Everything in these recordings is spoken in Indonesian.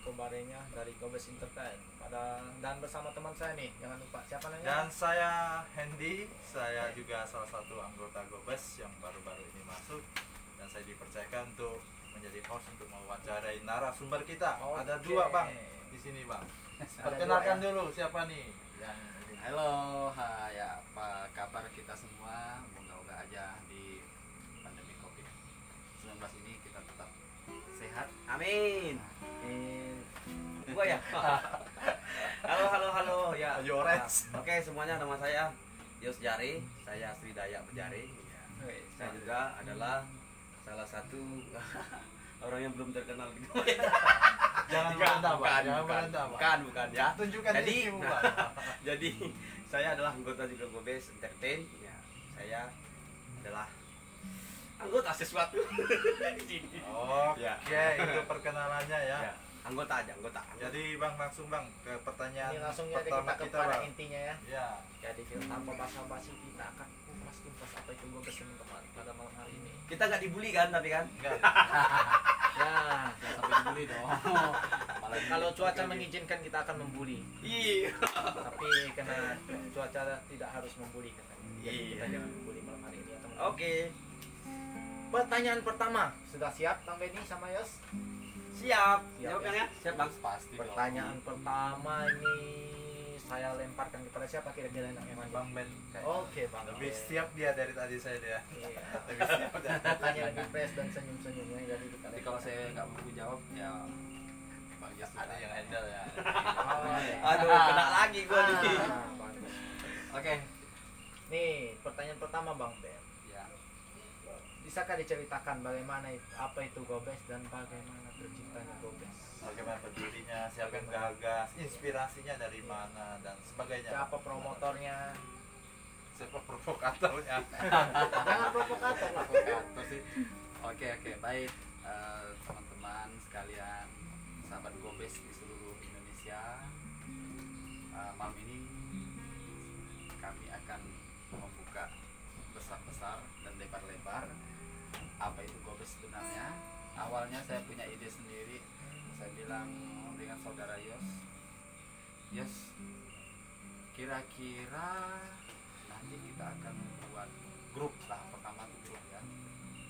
pembarenya dari Gobes Entertain. Dan bersama teman saya nih, jangan lupa siapa namanya? Dan saya Hendy, saya juga salah satu anggota Gobes yang baru-baru ini masuk, dan saya dipercayakan untuk menjadi host untuk mewawancarai narasumber kita. Ada dua bang di sini bang. Perkenalkan dulu siapa nih yang ini. Halo, ya apa kabar kita semua? Moga-moga aja di pandemi COVID-19 ini kita tetap sehat. Amin. Gua ya. Halo ya. Yores. Oke, semuanya, nama saya Yos Jari, saya Sri Dayak Bejari. Saya juga adalah salah satu orang yang belum terkenal di Gobes. Jangan merendah bang. Jangan merendah bang. Bukan ya. Tunjukkan dirimu bang. Jadi saya adalah anggota juga Gobes Entertain. Ya, saya adalah anggota sesuatu di sini. Oke, itu perkenalannya ya. Ya, anggota aja, anggota. Jadi bang, langsung bang ke pertanyaan Ini langsung aja pertama kita kita kepada bang. intinya ya. Ya. Jadi tanpa basa-basi kita akan kupas apa itu Gobes teman-teman pada malam hari ini. Kita nggak dibully kan, tapi kan? Enggak. Ya, Jangan sampai dibully dong. Malah kalau cuaca mengizinkan kita akan membuli. Iya. Tapi karena cuaca tidak harus membuli kan. Jadi kita Iya. jangan membuli malam hari ini ya teman-teman. Oke. Pertanyaan pertama, sudah siap Bang Benny sama Yos? Siap. Siap, Jawabkan ya? ya. Siap, Bang. Pasti. Pertanyaan pertama ini saya lemparkan kepada siapa kira-kira yang maju? Bang Ben. Oke, Bang. Lebih Ben. siap dia dari tadi saya dia. Iya. Lebih siap dia. Mukanya lebih fresh dan senyum-senyumnya jadi kita Nanti kalau saya nggak mampu jawab, ya Bang Yos Ada yang handle ya. Oh, iya. Aduh, kena lagi gua nih. Bagus. Oke. Nih, pertanyaan pertama Bang Ben. Ya. Bisakah diceritakan bagaimana apa itu Gobes dan bagaimana terciptanya Gobes? Bagaimana berdirinya, siapa yang gagas, inspirasinya dari mana dan sebagainya. Siapa promotornya? Siapa provokatornya. Jangan provokator lah. Provokator sih. Oke, baik. Teman-teman sekalian, sahabat Gobes di seluruh Indonesia, malam ini kami akan membuka besar-besar dan lebar-lebar apa itu Gobes sebenarnya. Awalnya saya punya ide sendiri. Saya bilang dengan saudara Yos, kira-kira nanti kita akan buat grup lah. Pertama tuh grup ya.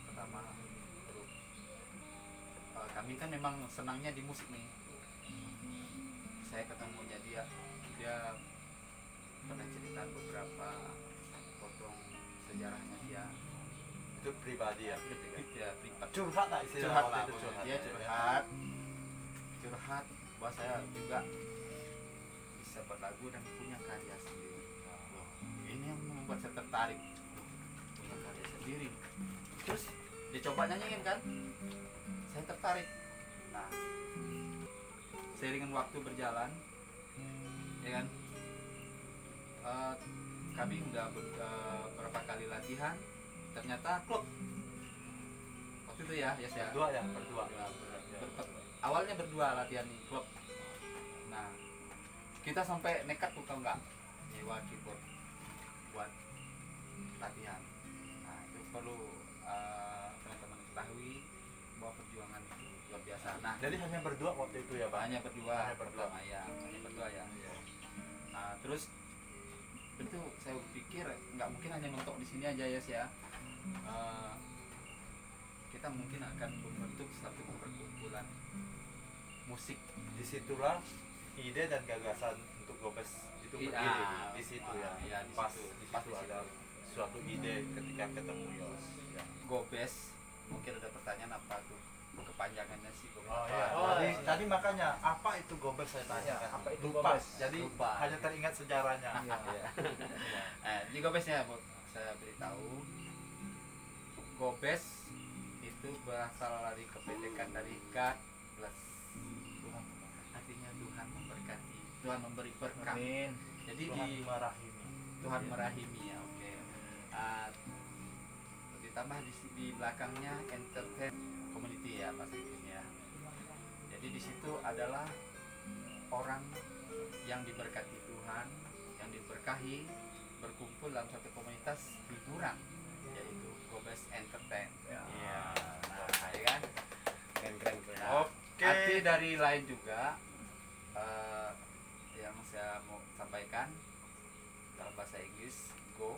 Pertama grup. Kami kan memang senangnya di musik nih. Saya ketemunya dia pernah cerita beberapa potong sejarahnya dia. Itu pribadi ya. Ya, privat. Curhat lah istilah Curhat waktu lah, itu curhat. dia curhat bahwa saya juga bisa berlagu dan punya karya sendiri. Loh, ini yang membuat saya tertarik. Punya karya sendiri. Terus dicoba nyanyiin kan, saya tertarik. Nah, seiringan waktu berjalan, ya kan, kami udah beberapa kali latihan, ternyata klub waktu itu ya, ya. Berdua ya, berdua. Awalnya berdua latihan di klub. Nah, kita sampai nekat tuh, tau nggak, nyewa keyboard buat latihan. Nah, itu perlu teman-teman ketahui bahwa perjuangan itu luar biasa. Nah, Jadi hanya berdua waktu itu ya bang. hanya berdua. Hanya berdua. Pertama, ya, hanya berdua ya. Nah, terus itu saya pikir nggak mungkin hanya mentok di sini aja ya. Kita mungkin akan membentuk satu perkumpulan musik. Disitulah ide dan gagasan untuk Gobes itu Iya. berdiri di situ ya. Iya, di Pas situ. di Pas situ di ada suatu ide ketika ketemu Yos. Ya. Gobes, mungkin ada pertanyaan apa tuh kepanjangannya sih Gobes? Oh apa? iya. Oh, Tadi, iya. tadi makanya apa itu Gobes saya tanya kan. Apa itu Lupa. Gobes? Jadi Lupa. hanya teringat sejarahnya. Iya. Di Gobesnya saya beritahu, Gobes itu berasal dari kependekan dari God bless. Artinya Tuhan memberkati, Tuhan memberi berkah. Amin. Jadi Tuhan merahimi. Tuhan merahimi ya, oke. Ditambah di belakangnya entertain community ya bahasa Inggrisnya. Jadi di situ adalah orang yang diberkati Tuhan, yang diberkahi, berkumpul dalam satu komunitas hiburan, yaitu Gobes Entertain. Ya. Iya. Nah, ya kan? Keren. Arti dari lain juga yang saya mau sampaikan dalam bahasa Inggris, go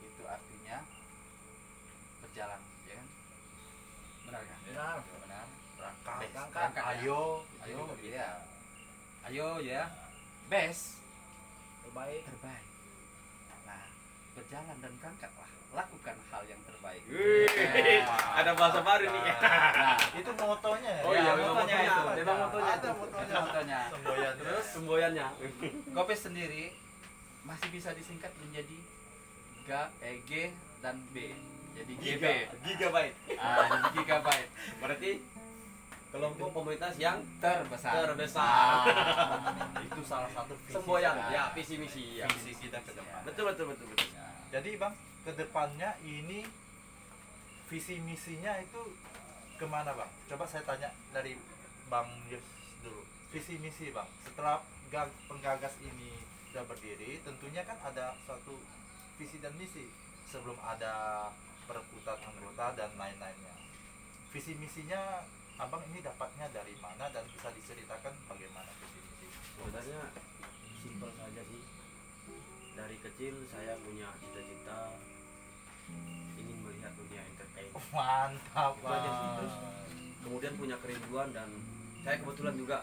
itu artinya berjalan, ya kan? Benar kan? Benar. Benar. Berangkat. Berangkat. Ayo. Ayo, ya. Ayo ya. Best Terbaik. terbaik. Nah, berjalan dan berangkatlah. Lakukan hal yang terbaik. Wih, ada bahasa baru nih. Nah, Itu motonya ya? Oh iya, Ya, memang motonya motonya. itu. Memang motonya. Ada motonya. Contohnya. Semboyan Terus Semboyannya. Gopes sendiri masih bisa disingkat menjadi G dan B. Jadi GB. Gigabyte. Jadi gigabyte. Berarti kelompok komunitas yang Terbesar. terbesar. itu salah satu visi Semboyan, kita. ya visi misi ya. Visi kita ke depan. Betul betul betul betul. Ya. Jadi Bang, ke depannya ini visi misinya itu kemana Bang? Coba saya tanya dari Bang Yus dulu. Visi misi Bang, setelah penggagas ini sudah berdiri, tentunya kan ada suatu visi dan misi sebelum ada perekrutan anggota dan lain-lainnya. Visi misinya Abang ini dapatnya dari mana dan bisa diceritakan bagaimana visi misi? Sebenarnya simpel saja sih. Dari kecil saya punya cita-cita ingin melihat dunia entertain. Mantap Itu aja sih. Bang. Terus kemudian punya kerinduan dan saya kebetulan juga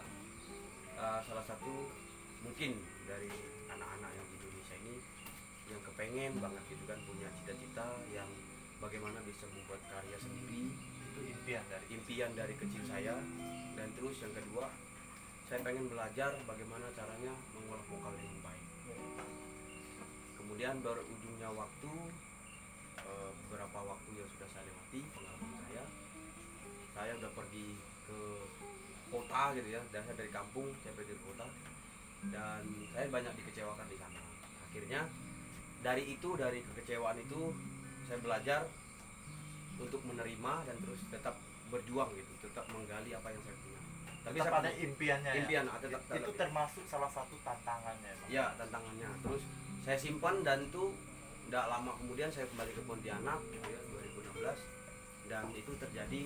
salah satu mungkin dari anak-anak yang di Indonesia ini yang kepengen banget gitu kan punya cita-cita yang bagaimana bisa membuat karya sendiri, Itu impian dari kecil saya. Dan terus yang kedua, saya pengen belajar bagaimana caranya mengolah vokal dengan baik. Kemudian berujungnya waktu, beberapa waktu yang sudah saya lewati pengalaman saya udah pergi ke kota gitu ya, dan saya dari kampung saya pergi ke kota dan saya banyak dikecewakan di sana. Akhirnya dari kekecewaan itu saya belajar untuk menerima dan terus tetap berjuang gitu, tetap menggali apa yang saya punya. Tapi tetap saya ada impiannya impian, ya? tetap Itu termasuk salah satu tantangannya Bang. ya tantangannya. Terus saya simpan dan itu tidak lama kemudian saya kembali ke Pontianak gitu ya, 2016, dan itu terjadi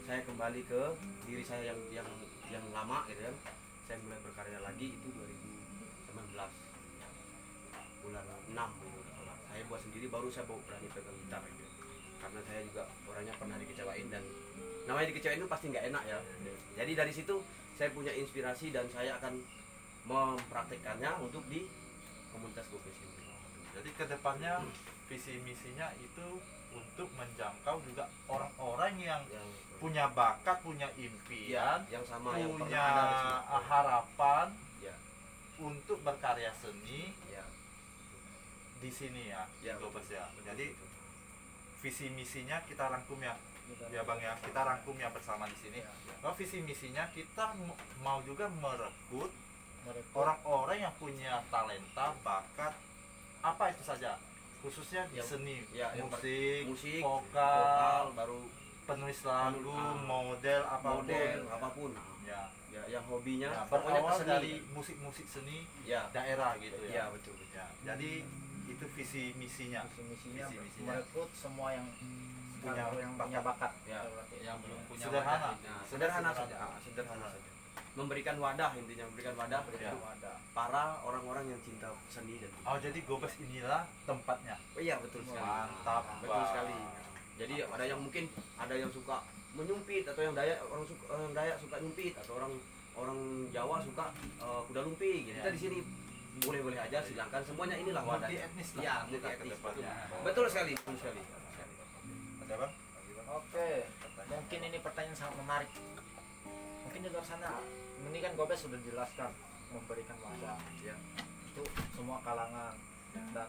saya kembali ke diri saya yang lama gitu ya. Saya mulai berkarya lagi itu 2019 bulan 6 gitu. Saya buat sendiri, baru saya berani pegang gitar gitu. Karena saya juga orangnya pernah dikecewain dan namanya dikecewain itu pasti nggak enak ya. Jadi dari situ saya punya inspirasi dan saya akan mempraktekkannya untuk di komunitas Gopes ini. Jadi kedepannya visi misinya itu untuk menjangkau juga orang-orang yang punya bakat, punya impian, yang sama yang punya pernah ada di sini. harapan Ya, untuk berkarya seni ya, di sini ya, Ya, Gopes ya. betul. Jadi visi misinya kita rangkum ya, ya Bang ya, kita rangkum ya bersama di sini. Bahwa visi misinya kita mau juga merekrut orang-orang yang punya talenta, bakat, apa itu saja, khususnya di Yang- seni, ya, yang musik, vokal, vokal, baru penulis lagu, Ah. model, apapun. model apapun. Ya, Ya, yang hobinya ya, pokoknya berawal keseni. dari musik-musik seni Ya, daerah gitu ya ya. betul betul. Ya, jadi itu visi misinya. Misinya Visi-misinya. merekrut semua yang Punya punya bakat. Ya, Yang belum punya Sederhana. wadah. Nah, sederhana saja, sederhana saja. Memberikan wadah, intinya memberikan wadah Ya. untuk para orang-orang yang cinta seni dan Oh, jadi Gopes inilah tempatnya. oh iya betul sekali. Mantap, Betul Bang. sekali. Jadi ada yang mungkin ada yang suka menyumpit, atau yang orang Dayak suka nyumpit, atau orang Jawa suka kuda lumping. Ya. Kita di sini boleh-boleh aja, silakan, semuanya inilah wadah. Multi etnis lah. Iya, kita multi ke etnis. depannya. Betul sekali, betul sekali. Ada Bang? Lagi, Bang? Oke, mungkin ini pertanyaan sangat menarik. Mungkin di luar sana, ini kan Gopes sudah jelaskan memberikan wadah Ya. itu semua kalangan dan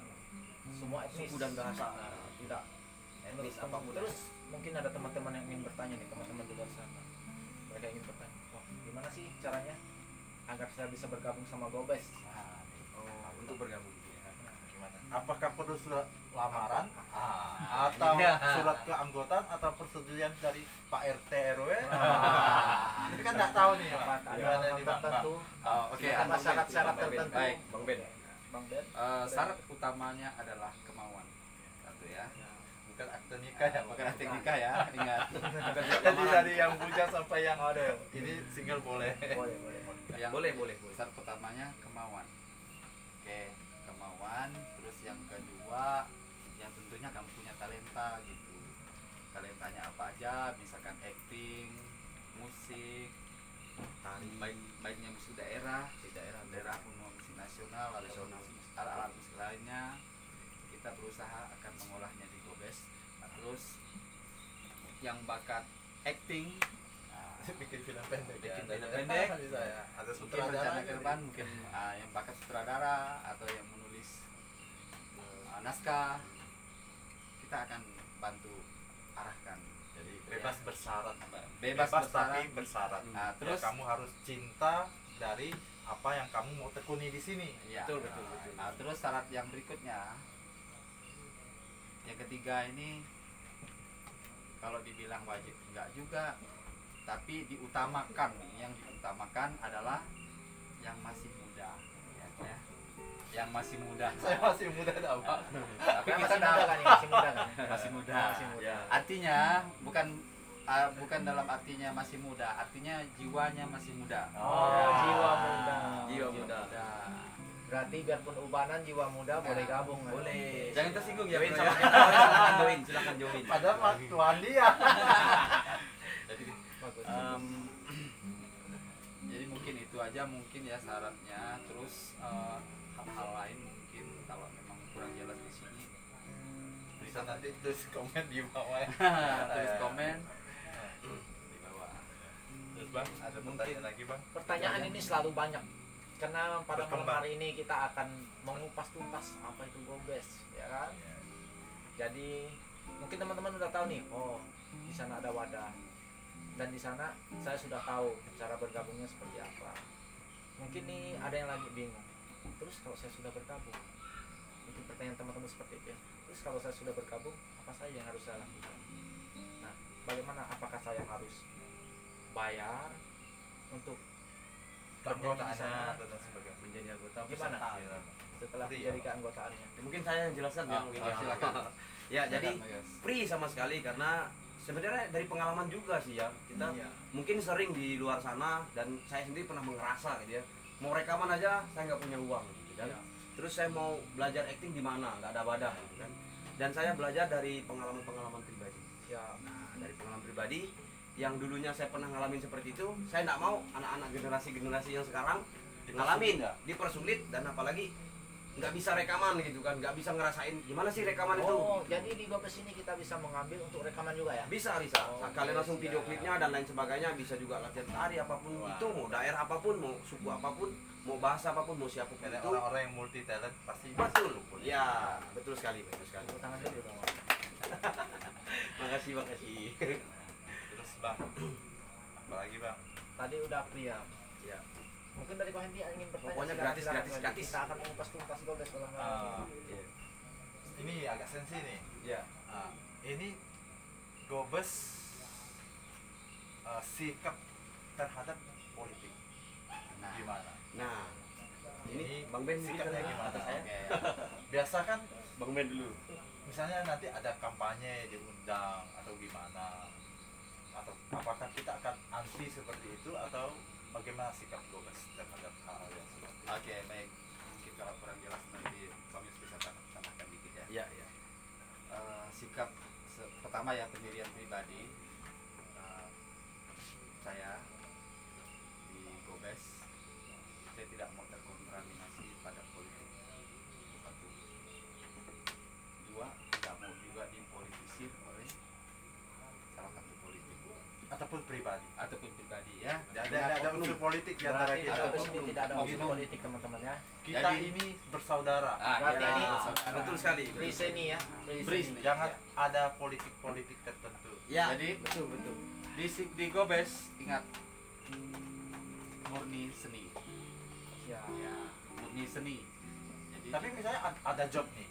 semua etnis Suku dan bahasa. tidak Etnis apapun. Terus mungkin ada teman-teman yang ingin bertanya nih, teman-teman di luar sana. Mereka ingin bertanya, wah gimana sih caranya agar saya bisa bergabung sama Gopes? Nah, Oh, untuk bergabung. gimana? Apakah perlu surat lamaran? Atau Iya. surat keanggotaan atau persetujuan dari Pak RT RW? Ini kan nggak tahu nih, Pak. Ada Gimana hal nih, Bang? tertentu, Oke, Apa syarat-syarat Bang Ben. tertentu? Baik. Bang Ben. Bang Ben? syarat utamanya adalah kemauan. Satu ya. Bukan bukan akte nikah ya, bukan akte nikah ya, ingat. Bukan surat Jadi lamaran. dari yang bujang sampai yang ini single boleh. Boleh, boleh. Yang Boleh, boleh. Syarat pertamanya kemauan. Oke, kemauan. Terus yang kedua, yang tentunya kamu punya talenta gitu. Talentanya apa aja, misalkan acting, musik, baiknya musik daerah, di daerah pun mau musik nasional atau alat musik lainnya. Kita berusaha akan mengolahnya di Gobes. Nah, terus yang bakat acting, Bikin film pendek. Bikin ya. film pendek. Bisa ya. Ada mungkin sutradara rencana ke gitu. depan mungkin yang bakat sutradara atau yang menulis naskah, kita akan bantu arahkan. Jadi Bebas bersyarat. bebas tapi bersyarat. bersyarat. Nah, Terus terus kamu harus cinta dari apa yang kamu mau tekuni di sini. ya, Betul, betul, betul. Nah, terus syarat yang berikutnya, yang ketiga ini, kalau dibilang wajib enggak juga, tapi diutamakan. Yang diutamakan adalah yang masih muda, ya. Yang masih muda. Saya masih muda dah, Pak. Tapi Karena kita masih muda kan ya, masih muda kan. masih muda. Masih muda. Ya. Artinya bukan dalam artinya masih muda, artinya jiwanya masih muda. Oh, Ya. jiwa muda. Jiwa muda. Berarti biarpun ubanan jiwa muda boleh gabung kan? Boleh. Jangan tersinggung ya, Join bro, sama ya. kita. Silakan join, silakan join. Padahal Pak tuan dia. Jadi, Bagus. jadi mungkin itu aja mungkin ya syaratnya. Terus hal-hal lain mungkin kalau memang kurang jelas di sini Bisa nanti tulis komen di bawah ya. tulis komen di bawah. Terus Bang, ada pertanyaan lagi Bang? Pertanyaan ini selalu banyak karena pada malam Berkembang. hari ini kita akan mengupas tuntas apa itu Gobes, ya kan? Jadi mungkin teman-teman udah tahu nih, oh di sana ada wadah dan di sana saya sudah tahu cara bergabungnya seperti apa. Mungkin nih ada yang lagi bingung. Terus kalau saya sudah bergabung, mungkin pertanyaan teman-teman seperti itu. Ya. Terus kalau saya sudah bergabung, apa saja yang harus saya lakukan? Nah, bagaimana? Apakah saya harus bayar untuk Keanggotaannya sana? dan sebagainya. Menjadi anggota Gimana? peserta. setelah Iya. menjadi keanggotaannya? Mungkin saya yang jelaskan Bang. silakan. Ya, jadi Silakan, Mas. free sama sekali karena sebenarnya dari pengalaman juga sih ya. Kita Iya. mungkin sering di luar sana dan saya sendiri pernah ngerasa gitu ya. Mau rekaman aja saya nggak punya uang gitu kan. Iya. Terus saya mau belajar acting di mana? Nggak ada wadah gitu kan. Dan saya belajar dari pengalaman-pengalaman pribadi. Ya. Nah, dari pengalaman pribadi yang dulunya saya pernah ngalamin seperti itu, saya nggak mau anak-anak generasi-generasi yang sekarang ngalamin, dipersulit dan apalagi nggak bisa rekaman gitu kan, nggak bisa ngerasain gimana sih rekaman itu. Oh, jadi di Gobes ini kita bisa mengambil untuk rekaman juga ya? Bisa. Oh, Nah, kalian langsung siap. video klipnya dan lain sebagainya, bisa juga latihan tari apapun Wah. itu, mau daerah apapun, mau suku apapun, mau bahasa apapun, mau siapapun Karena itu. orang-orang yang multi talent pasti Betul. bisa. Ya, betul sekali, betul sekali. Tepuk tangan dulu dong. Makasih. Terus Bang, apalagi Bang? Tadi udah pria. Ya. Mungkin dari Ko Hendy ingin bertanya. Pokoknya silakan, gratis, silakan, gratis, silakan. gratis. Kita akan mengupas tuntas Gobes kalau nggak. Ah, Iya. ini agak sensi nih. Ya. Ah, ini Gobes sikap terhadap politik Nah, gimana? Nah, ini Bang Ben Sikapnya bicara gimana? atas saya. oke. Biasa kan Bang Ben dulu. misalnya nanti ada kampanye diundang atau gimana, atau apakah kita akan anti seperti itu atau bagaimana sikap Gobes terhadap hal yang seperti itu? Oke, baik. Mungkin kalau kurang jelas nanti Bang Yus bisa tambahkan dikit ya. Iya, iya. Sikap pertama ya pendirian pribadi, saya di Gobes, saya tidak mau terkontaminasi pada politik. Satu. Dua, tidak mau juga dipolitisir oleh salah satu politik Ataupun pribadi? ataupun pribadi ya. Ada unsur politik di antara Berarti di kita. Gobes ini tidak ada unsur Oknum. politik teman-teman ya. Kita Jadi- ini bersaudara. Berarti ya, ini saudara. Betul sekali. Free seni ya. Free Free seni. Jangan ada politik-politik tertentu. Ya, Jadi- betul. Di Gobes ingat murni seni. Ya. Ya, murni seni. Jadi Tapi misalnya ada job nih,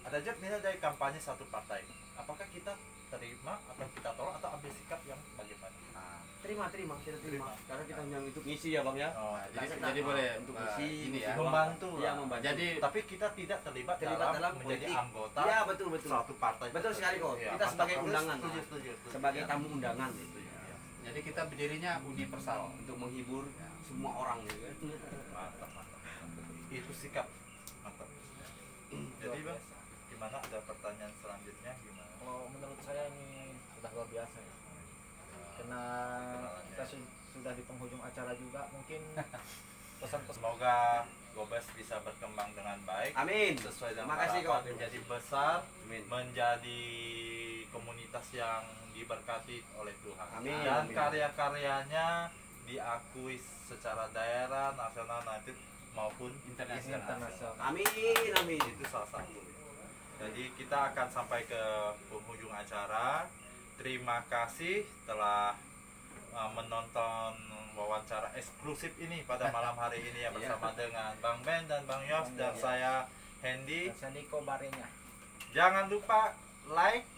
ada juga misalnya dari kampanye satu partai, apakah kita terima atau kita tolak atau ambil sikap yang bagaimana? Nah, Terima, kita terima. Karena kita hanya untuk ngisi ya bang ya. Oh, jadi boleh untuk eh, isi, ini ya. membantu Iya lah. membantu. Jadi Tapi kita tidak terlibat, Terlibat dalam menjadi politik. anggota Iya betul. suatu partai. Betul sekali kok. Iya, Kita sebagai mantap. undangan. Setuju. Sebagai tamu undangan gitu ya. Iya. jadi kita berdirinya universal. Untuk menghibur semua orang gitu kan. Mantap. Itu sikap mantap. Jadi bang, gimana, ada pertanyaan selanjutnya gimana? Kalau menurut saya ini sudah luar biasa ya. Karena kita sudah di penghujung acara juga, mungkin pesan-pesan Semoga Gobes bisa berkembang dengan baik. Amin. Sesuai dengan Terima kasih harapan, kok. menjadi besar, Amin. menjadi komunitas yang diberkati oleh Tuhan. Amin. Dan Amin. karya-karyanya diakui secara daerah, nasional, nanti maupun Internasional. Amin. Itu salah satu. Jadi kita akan sampai ke penghujung acara. Terima kasih telah menonton wawancara eksklusif ini pada malam hari ini ya, bersama dengan Bang Ben dan Bang Yos dan saya Hendy. dan Sandiko Barenya. Jangan lupa like,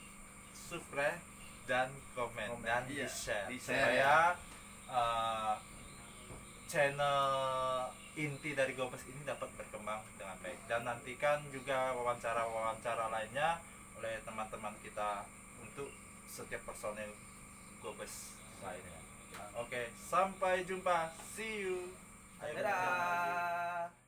subscribe, dan komen dan Iya, di-share di-share. supaya channel inti dari Gobes ini dapat berkembang dengan baik, dan nantikan juga wawancara-wawancara lainnya oleh teman-teman kita untuk setiap personel Gobes lainnya. Oke, sampai jumpa, see you. Ayo, Dadah.